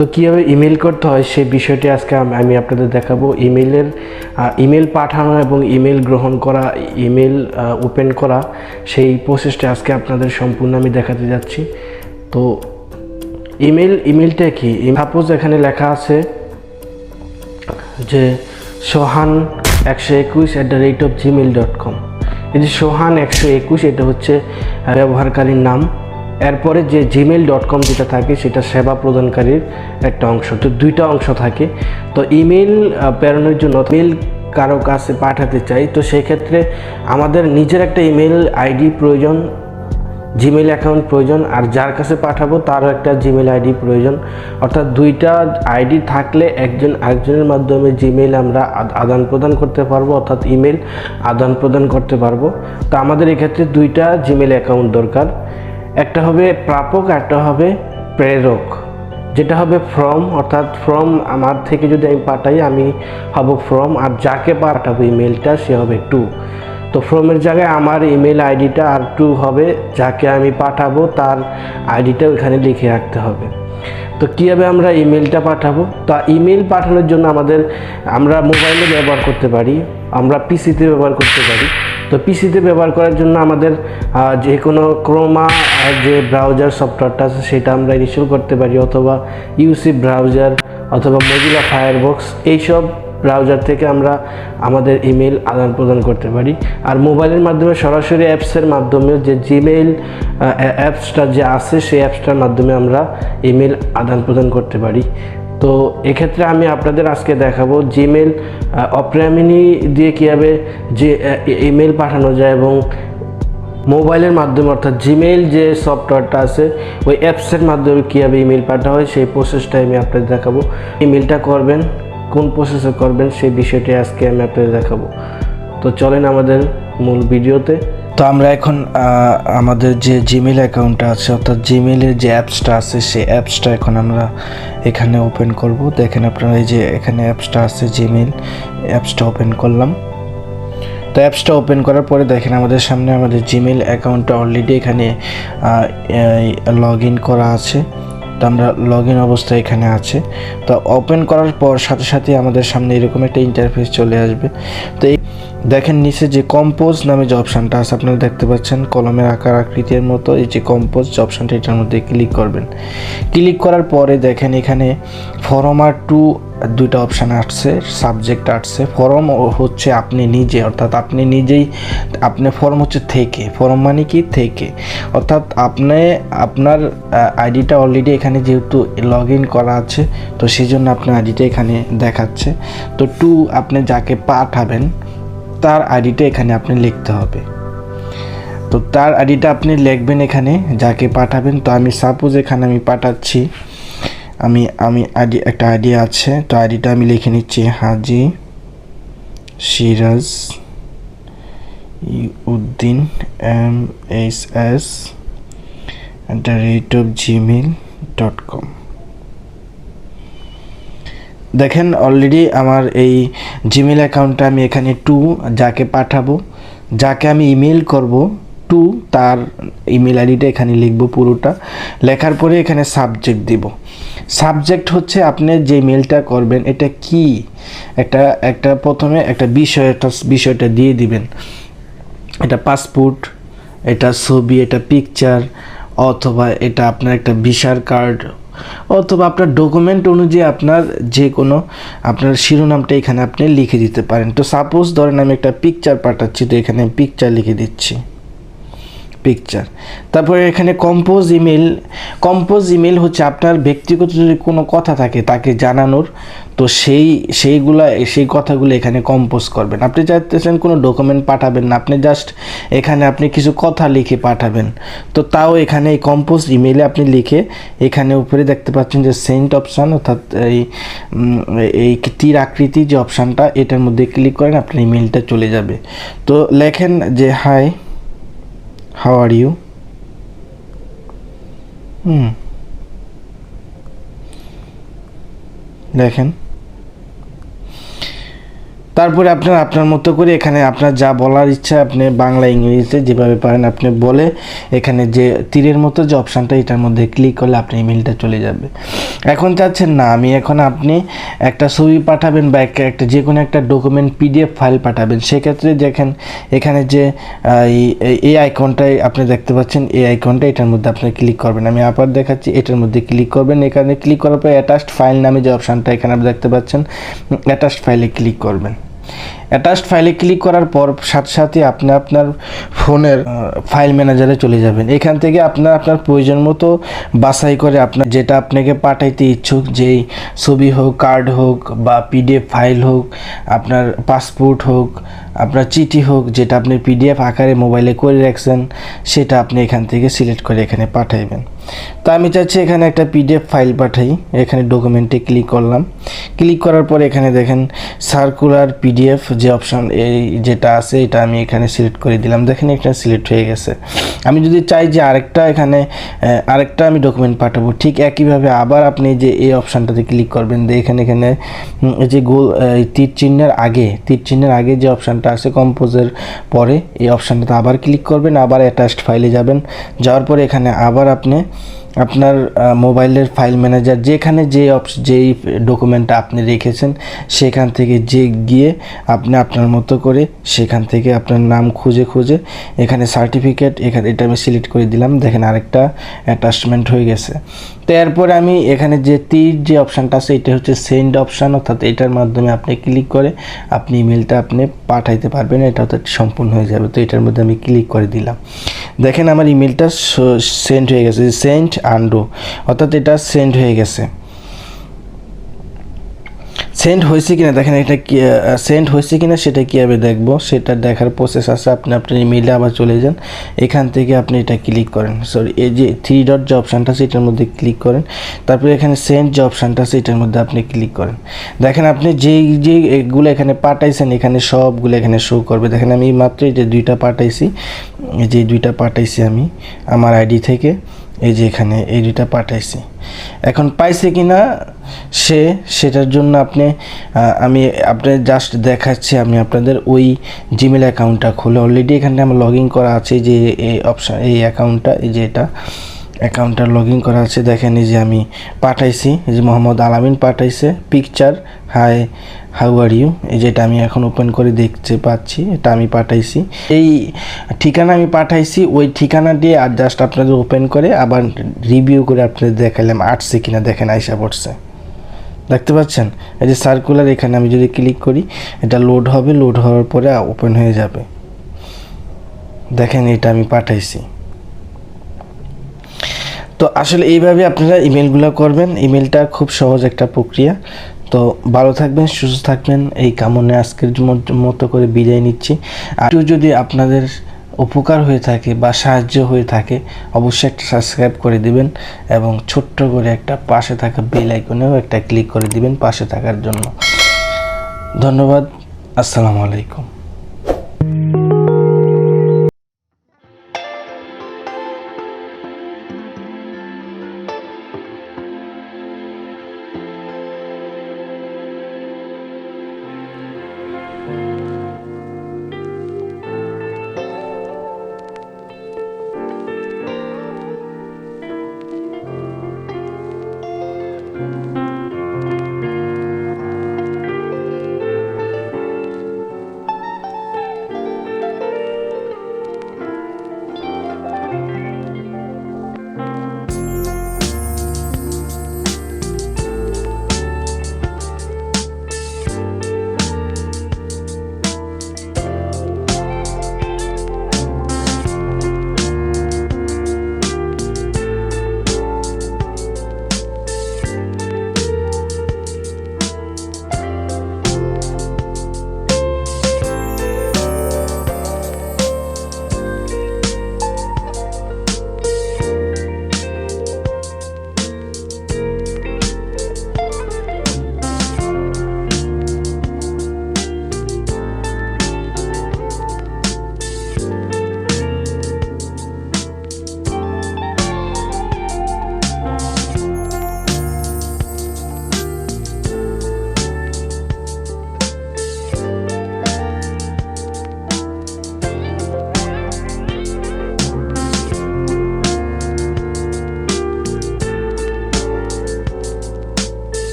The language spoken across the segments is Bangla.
তো কীভাবে ইমেল করতে হয় সেই বিষয়টি আজকে আমি আপনাদের দেখাবো। ইমেল পাঠানো এবং ইমেল গ্রহণ করা, ইমেল ওপেন করা, সেই প্রসেসটা আজকে আপনাদের সম্পূর্ণ আমি দেখাতে যাচ্ছি। তো ইমেলটা কি? সাপোজ এখানে লেখা আছে যে sohan121@gmail.com। এই যে sohan121 এটা হচ্ছে ব্যবহারকারীর নাম। এরপরে যে gmail.com যেটা থাকে সেটা সেবা প্রদানকারীর একটা অংশ। তো দুইটা অংশ থাকে। তো ইমেল প্রেরণের জন্য ইমেল কারো কাছে পাঠাতে চাই, তো সেক্ষেত্রে আমাদের নিজের একটা ইমেল আইডি প্রয়োজন, জিমেল অ্যাকাউন্ট প্রয়োজন, আর যার কাছে পাঠাবো তারও একটা জিমেল আইডি প্রয়োজন। অর্থাৎ দুইটা আইডি থাকলে একজন আরেকজনের মাধ্যমে জিমেল আমরা আদান প্রদান করতে পারবো, অর্থাৎ ইমেল আদান প্রদান করতে পারবো। তো আমাদের এক্ষেত্রে দুইটা জিমেল অ্যাকাউন্ট দরকার। একটা হবে প্রাপক, একটা হবে প্রেরক। যেটা হবে ফ্রম, অর্থাৎ ফ্রম আমার থেকে যদি আমি পাঠাই আমি হব ফ্রম, আর যাকে পাঠাবো ইমেলটা সে হবে টু। তো ফ্রমের জায়গায় আমার ইমেল আইডিটা, আর টু হবে যাকে আমি পাঠাবো তার আইডিটা ওইখানে লিখে রাখতে হবে। তো কীভাবে আমরা ইমেলটা পাঠাবো? তা ইমেল পাঠানোর জন্য আমরা মোবাইলে ব্যবহার করতে পারি, আমরা পিসিতে ব্যবহার করতে পারি। তো পিসিতে ব্যবহার করার জন্য আমাদের যে কোনো ক্রোমা যে ব্রাউজার সফটওয়্যারটা আছে সেটা আমরা ইনস্টল করতে পারি, অথবা ইউসি ব্রাউজার অথবা মজিলা ফায়ারবক্স, এইসব ব্রাউজার থেকে আমরা আমাদের ইমেল আদান প্রদান করতে পারি। আর মোবাইলের মাধ্যমে সরাসরি অ্যাপসের মাধ্যমে যে জিমেইল অ্যাপসটা যে আছে সেই অ্যাপসটার মাধ্যমে আমরা ইমেল আদান প্রদান করতে পারি। তো এক্ষেত্রে আমি আপনাদের আজকে দেখাবো জিমেল অপেরা মিনি দিয়ে কীভাবে যে ইমেল পাঠানো যায়, এবং মোবাইলের মাধ্যমে অর্থাৎ জিমেইল যে সফটওয়্যারটা আছে ওই অ্যাপসের মাধ্যমে কীভাবে ইমেল পাঠানো হয় সেই প্রসেসটাই আমি আপনাদের দেখাবো। ইমেলটা করবেন, কোন প্রসেসে করবেন সেই বিষয়টি আজকে আমি আপনাদের দেখাবো। তো চলেন আমাদের মূল ভিডিওতে। তো আমরা এখন আমাদের যে জিমেল অ্যাকাউন্টটা আছে, অর্থাৎ জিমেলের যে অ্যাপসটা আছে সেই অ্যাপসটা এখন আমরা এখানে ওপেন করব। দেখেন আপনারা এই যে এখানে অ্যাপসটা আছে, জিমেল অ্যাপসটা ওপেন করলাম। তো অ্যাপসটা ওপেন করার পরে দেখেন আমাদের সামনে আমাদের জিমেল অ্যাকাউন্টটা অলরেডি এখানে লগ ইন করা আছে। তো আমরা লগ ইন অবস্থায় এখানে আছে। তো ওপেন করার পর সাথে সাথে আমাদের সামনে এরকম একটা ইন্টারফেস চলে আসবে। তো এই দেখেন নিচে যে কম্পোজ নামে যে অপশানটা আছে আপনারা দেখতে পাচ্ছেন, কলমের আকার আকৃতির মতো এই যে কম্পোজ যে অপশানটা, এটার মধ্যে ক্লিক করবেন। ক্লিক করার পরে দেখেন এখানে ফরম আর টু দুইটা অপশান আসছে, সাবজেক্ট আসছে। ফরম হচ্ছে আপনি নিজে, অর্থাৎ আপনি নিজেই, ফরম হচ্ছে থেকে, ফরম মানে কি থেকে, অর্থাৎ আপনার আইডিটা অলরেডি এখানে যেহেতু লগ ইন করা আছে তো সেই জন্য আপনার আইডিটা এখানে দেখাচ্ছে। তো টু আপনি যাকে পাঠাবেন তার আইডিটা এখানে আপনি লিখতে হবে। তো তার আইডিটা আপনি লিখবেন এখানে যাকে পাঠাবেন। তো আমি সাপোজ এখানে আমি পাঠাচ্ছি, আমি একটা আইডি আছে, তো আইডিটা আমি লিখে নিচ্ছি হাজি সিরাজ উদ্দিন MSS@gmail.com। দেখেন অলরেডি আমার এই জিমেল অ্যাকাউন্টটা আমি এখানে টু যাকে পাঠাবো, যাকে আমি ইমেল করব, টু তার ইমেল আইডিটা এখানে লিখব পুরোটা। লেখার পরে এখানে সাবজেক্ট দিব। সাবজেক্ট হচ্ছে আপনি যে মেলটা করবেন এটা কি, একটা প্রথমে একটা বিষয়টা দিয়ে দিবেন। এটা পাসপোর্ট, এটা ছবি, এটা পিকচার, অথবা এটা আপনার একটা ভিসার কার্ড, অথবা আপনার ডকুমেন্ট অনুযায়ী আপনার যে কোনো আপনার শিরোনামটা এখানে আপনি লিখে দিতে পারেন। তো সাপোজ ধরেন আমি একটা পিকচার পাঠাচ্ছি, তো এখানে পিকচার লিখে দিচ্ছি, পিকচার। তারপরে এখানে কম্পোজ ইমেল হচ্ছে আপনার ব্যক্তিগত যদি কোনো কথা থাকে তাকে জানানোর, তো সেই কথাগুলো এখানে কম্পোজ করবেন। আপনি চাইতেছেন কোনো ডকুমেন্ট পাঠাবেন না, আপনি কিছু কথা লিখে পাঠাবেন, তো তাও এখানে এই কম্পোজ ইমেলে আপনি লিখে এখানে উপরে দেখতে পাচ্ছেন যে সেন্ড অপশান, অর্থাৎ এই তীর আকৃতি যে অপশানটা, এটার মধ্যে ক্লিক করেন আপনার ইমেলটা চলে যাবে। তো লেখেন যে হাই, how are you? দেখেন তারপরে আপনার আপনার মতো করে এখানে আপনার যা বলার ইচ্ছা আপনি বাংলা ইংরেজিতে যেভাবে পারেন আপনি বলে এখানে যে তীরের মতো যে অপশানটা এটার মধ্যে ক্লিক করলে আপনার ইমেলটা চলে যাবে। এখন চাচ্ছেন না আমি এখন আপনি একটা ছবি পাঠাবেন বা একটা যে কোনো একটা ডকুমেন্ট পিডিএফ ফাইল পাঠাবেন, সেক্ষেত্রে দেখেন এখানে যে এই আইকনটাই আপনি দেখতে পাচ্ছেন, এই আইকনটা এটার মধ্যে আপনি ক্লিক করবেন। আমি আবার দেখাচ্ছি, এটার মধ্যে ক্লিক করবেন। এখানে ক্লিক করার পর অ্যাটাচড ফাইল নামে যে অপশানটা এখানে আপনি দেখতে পাচ্ছেন, অ্যাটাচড ফাইলে ক্লিক করবেন। অ্যাটাচড ফাইলে ক্লিক করার পর সাথে সাথে আপনি আপনার ফোনের ফাইল ম্যানেজারে চলে যাবেন। এখান থেকে আপনার প্রয়োজন মতো বাছাই করে আপনার যেটা আপনাকে পাঠাইতে ইচ্ছুক, যেই ছবি হোক, কার্ড হোক বা পিডিএফ ফাইল হোক, আপনার পাসপোর্ট হোক, আপনার চিঠি হোক, যেটা আপনি পিডিএফ আকারে মোবাইলে করে রাখছেন, সেটা আপনি এখান থেকে সিলেক্ট করে এখানে পাঠাইবেন। তো আমি চাচ্ছি এখানে একটা পিডিএফ ফাইল পাঠাই। এখানে ডকুমেন্টে ক্লিক করলাম। ক্লিক করার পর এখানে দেখেন সার্কুলার পিডিএফ যে অপশন এই যেটা আছে এটা আমি এখানে সিলেক্ট করে দিলাম। দেখেন এখানে সিলেক্ট হয়ে গেছে। আমি যদি চাই যে আরেকটা আমি ডকুমেন্ট পাঠাবো, ঠিক একইভাবে আবার আপনি যে এই অপশানটাতে ক্লিক করবেন। এখানে এই যে তীর চিহ্নের আগে যে অপশানটা আছে কম্পোজের পরে, এই অপশানটাতে আবার ক্লিক করবেন, আবার অ্যাটাচড ফাইলে যাবেন। যাওয়ার পরে এখানে আবার আপনি আপনার মোবাইলের ফাইল ম্যানেজার যেখানে যেই ডকুমেন্টটা আপনি রেখেছেন সেখান থেকে গিয়ে আপনি আপনার মতো করে সেখান থেকে আপনার নাম খুঁজে এখানে সার্টিফিকেট এটা আমি সিলেক্ট করে দিলাম। দেখেন আরেকটা অ্যাটাচমেন্ট হয়ে গেছে। তো এরপরে আমি এখানে যে তীর যে অপশানটা আছে এটা হচ্ছে সেন্ড অপশান, অর্থাৎ এটার মাধ্যমে আপনি ক্লিক করে আপনি ইমেলটা আপনি পাঠাইতে পারবেন, এটা অর্থাৎ সম্পূর্ণ হয়ে যাবে। তো এটার মধ্যে আমি ক্লিক করে দিলাম। দেখেন আমার ইমেলটা সেন্ড হয়ে গেছে, সেন্ড আন্ডু, অর্থাৎ এটা সেন্ড হয়ে গেছে। সেন্ড হয়েছে কিনা দেখেন, এটা কি সেন্ড হয়েছে কিনা সেটা কীভাবে দেখবো, সেটা দেখার প্রসেস আছে। আপনি আপনার ইমেইলে আবার চলে যান, এখান থেকে আপনি এটা ক্লিক করেন, এই যে 3 ডট যে অপশানটা আছে এটার মধ্যে ক্লিক করেন। তারপরে এখানে সেন্ড যে অপশানটা আছে এটার মধ্যে আপনি ক্লিক করেন। দেখেন আপনি যেগুলো এখানে পাঠাইছেন এখানে সবগুলো এখানে শো করবে। দেখেন আমি মাত্র এই যে 2টা পাঠাইছি, এই যে 2টা পাঠাইছি আমি আমার আইডি থেকে, এই যে এখানে এই 2টা পাঠাইছি। এখন পাইছে কিনা সেটার জন্য আমি আপনাদের জাস্ট দেখাচ্ছি। আমি আপনাদের ওই জিমেল অ্যাকাউন্টটা খুলে অলরেডি এখানে আমার লগ ইন করা আছে, যে এই অপশান এই অ্যাকাউন্টটা, এই যে এটা অ্যাকাউন্টটা লগ ইন করা আছে। দেখেন এই যে আমি পাঠাইছি, এই যে মোহাম্মদ আলামিন পাঠাইছে picture, hi how are you, এই যেটা আমি এখন ওপেন করে দেখতে পাচ্ছি, এটা আমি পাঠাইছি। এই ঠিকানা আমি পাঠাইছি, ওই ঠিকানা দিয়ে আর জাস্ট আপনাদের ওপেন করে আবার রিভিউ করে আপনাদের দেখালাম আসছে কিনা। দেখেন আইসা পড়ছে, দেখতে পাচ্ছেন এই যে সার্কুলার। এখানে আমি যদি ক্লিক করি এটা লোড হবে, লোড হওয়ার পরে ওপেন হয়ে যাবে। দেখেন এটা আমি পাঠাইছি। তো আসলে এইভাবে আপনারা ইমেলগুলো করবেন। ইমেলটা খুব সহজ একটা প্রক্রিয়া। তো ভালো থাকবেন, সুস্থ থাকবেন, এই কামনে আজকের মতো করে বিদায় নিচ্ছি। আর যদি আপনাদের উপকার হয়ে থাকে বা সাহায্য হয়ে থাকে অবশ্যই একটা সাবস্ক্রাইব করে দিবেন এবং ছোট্ট করে একটা পাশে থাকা বেল আইকনেও একটা ক্লিক করে দিবেন পাশে থাকার জন্য। ধন্যবাদ। আসসালামু আলাইকুম।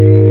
ধন্যবাদ।